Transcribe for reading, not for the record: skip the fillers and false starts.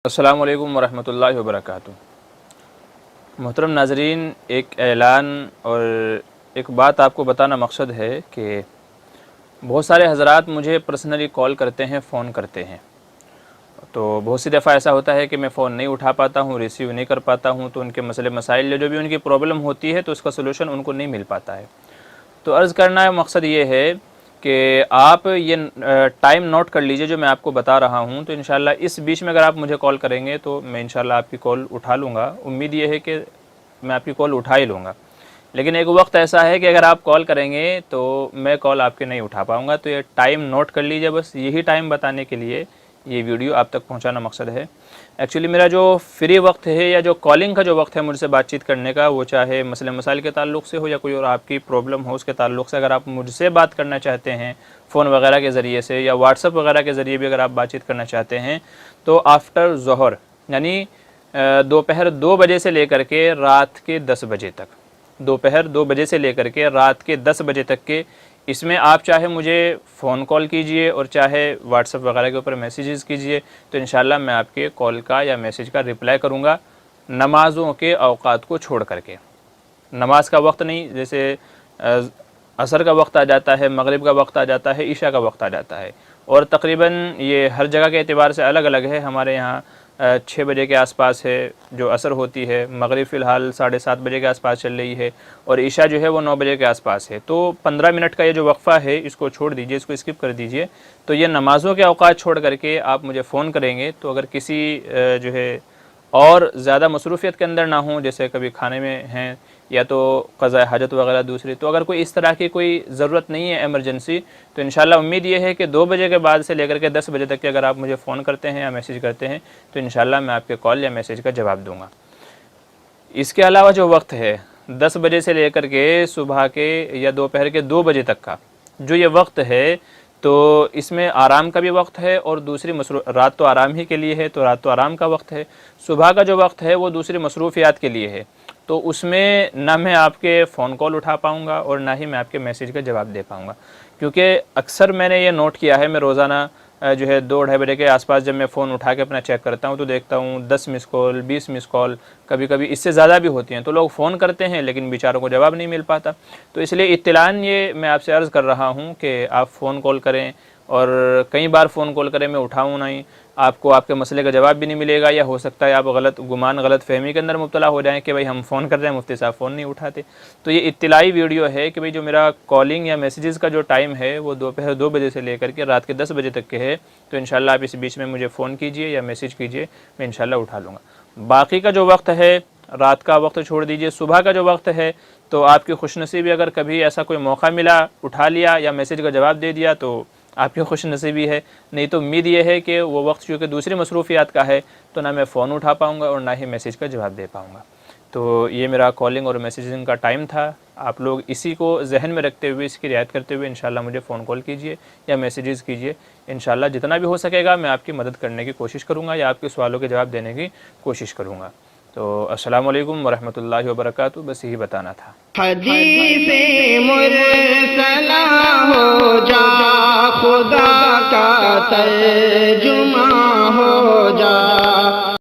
अस्सलामु अलैकुम वरहमतुल्लाहि वबरकातुहू। मोहतरम नाज़रीन, एक ऐलान और एक बात आपको बताना मकसद है कि बहुत सारे हज़रात मुझे पर्सनली कॉल करते हैं, फ़ोन करते हैं। तो बहुत सी दफ़ा ऐसा होता है कि मैं फ़ोन नहीं उठा पाता हूँ, रिसीव नहीं कर पाता हूँ, तो उनके मसले मसाइल जो भी उनकी प्रॉब्लम होती है तो उसका सलूशन उनको नहीं मिल पाता है। तो अर्ज़ करना है मकसद ये है कि आप ये टाइम नोट कर लीजिए जो मैं आपको बता रहा हूँ। तो इंशाल्लाह इस बीच में अगर आप मुझे कॉल करेंगे तो मैं इंशाल्लाह आपकी कॉल उठा लूँगा। उम्मीद ये है कि मैं आपकी कॉल उठा ही लूँगा, लेकिन एक वक्त ऐसा है कि अगर आप कॉल करेंगे तो मैं कॉल आपके नहीं उठा पाऊँगा। तो ये टाइम नोट कर लीजिए, बस यही टाइम बताने के लिए ये वीडियो आप तक पहुंचाना मकसद है। एक्चुअली मेरा जो फ्री वक्त है या जो कॉलिंग का जो वक्त है मुझसे बातचीत करने का, वो चाहे मसले मसाइल के ताल्लुक़ से हो या कोई और आपकी प्रॉब्लम हो उसके ताल्लुक़ से, अगर आप मुझसे बात करना चाहते हैं फ़ोन वगैरह के ज़रिए से या व्हाट्सअप वगैरह के ज़रिए भी अगर आप बातचीत करना चाहते हैं तो आफ्टर ज़ोहर यानी दोपहर 2 बजे से लेकर के रात के 10 बजे तक, दोपहर 2 बजे से लेकर के रात के 10 बजे तक के इसमें आप चाहे मुझे फ़ोन कॉल कीजिए और चाहे व्हाट्सअप वगैरह के ऊपर मैसेजेस कीजिए, तो इंशाल्लाह मैं आपके कॉल का या मैसेज का रिप्लाई करूँगा नमाज़ों के औक़ात को छोड़ करके। नमाज का वक्त नहीं, जैसे असर का वक्त आ जाता है, मगरिब का वक्त आ जाता है, ईशा का वक्त आ जाता है, और तकरीबन ये हर जगह के एतबार से अलग अलग है। हमारे यहाँ 6 बजे के आसपास है जो असर होती है, मगरिब फ़िलहाल 7:30 बजे के आसपास चल रही है, और ईशा जो है वो 9 बजे के आसपास है। तो 15 मिनट का ये जो वक्फ़ा है इसको छोड़ दीजिए, इसको स्किप कर दीजिए। तो ये नमाज़ों के औक़ात छोड़ करके आप मुझे फ़ोन करेंगे तो अगर किसी जो है और ज़्यादा मसरूफ़ियत के अंदर ना हो, जैसे कभी खाने में हैं या तो क़ज़ा हाजत वगैरह दूसरी, तो अगर कोई इस तरह की कोई ज़रूरत नहीं है एमरजेंसी, तो इंशाल्लाह उम्मीद ये है कि 2 बजे के बाद से लेकर के 10 बजे तक के अगर आप मुझे फ़ोन करते हैं या मैसेज करते हैं तो इंशाल्लाह मैं आपके कॉल या मैसेज का जवाब दूँगा। इसके अलावा जो वक्त है 10 बजे से लेकर के सुबह के या दोपहर के 2 बजे तक का जो ये वक्त है, तो इसमें आराम का भी वक्त है और दूसरी रात तो आराम ही के लिए है, तो रात तो आराम का वक्त है। सुबह का जो वक्त है वो दूसरी मसरूफ़ियात के लिए है, तो उसमें ना मैं आपके फ़ोन कॉल उठा पाऊँगा और ना ही मैं आपके मैसेज का जवाब दे पाऊँगा, क्योंकि अक्सर मैंने ये नोट किया है, मैं रोज़ाना जो है 2-2:30 बजे के आसपास जब मैं फ़ोन उठा के अपना चेक करता हूँ तो देखता हूँ 10 मिस कॉल, 20 मिस कॉल, कभी कभी इससे ज़्यादा भी होती हैं। तो लोग फ़ोन करते हैं लेकिन बेचारों को जवाब नहीं मिल पाता। तो इसलिए इत्तिलान ये मैं आपसे अर्ज़ कर रहा हूँ कि आप फ़ोन कॉल करें, और कई बार फ़ोन कॉल करें मैं उठाऊँ नहीं, आपको आपके मसले का जवाब भी नहीं मिलेगा, या हो सकता है आप गलत फ़हमी के अंदर मुब्तला हो जाएँ कि भाई हम फ़ोन कर रहे हैं, मुफ्ती साहब फ़ोन नहीं उठाते। तो ये इत्तिलाई वीडियो है कि भाई जो मेरा कॉलिंग या मैसेजेस का जो टाइम है वो दोपहर 2 बजे से लेकर के रात के 10 बजे तक के है। तो इंशाल्लाह आप इस बीच में मुझे फ़ोन कीजिए या मैसेज कीजिए, मैं इंशाल्लाह उठा लूँगा। बाकी का जो वक्त है रात का वक्त छोड़ दीजिए, सुबह का जो वक्त है तो आपकी खुशनसीबी, अगर कभी ऐसा कोई मौका मिला, उठा लिया या मैसेज का जवाब दे दिया तो आपकी खुशनसीबी है, नहीं तो उम्मीद ये है कि वो वक्त चूँकि दूसरी मसरूफ़ियात का है तो ना मैं फ़ोन उठा पाऊँगा और ना ही मैसेज का जवाब दे पाऊँगा। तो ये मेरा कॉलिंग और मैसेजिंग का टाइम था। आप लोग इसी को जहन में रखते हुए, इसकी रियायत करते हुए इंशाल्लाह मुझे फ़ोन कॉल कीजिए या मैसेजेस कीजिए। इंशाल्लाह जितना भी हो सकेगा मैं आपकी मदद करने की कोशिश करूँगा या आपके सवालों के जवाब देने की कोशिश करूँगा। तो अस्सलामु अलैकुम वरहमतुल्लाहि वबरकातुहू, बस यही बताना था। हदीसे मुरसला हो जा, खुदा का तर्जुमा हो जा।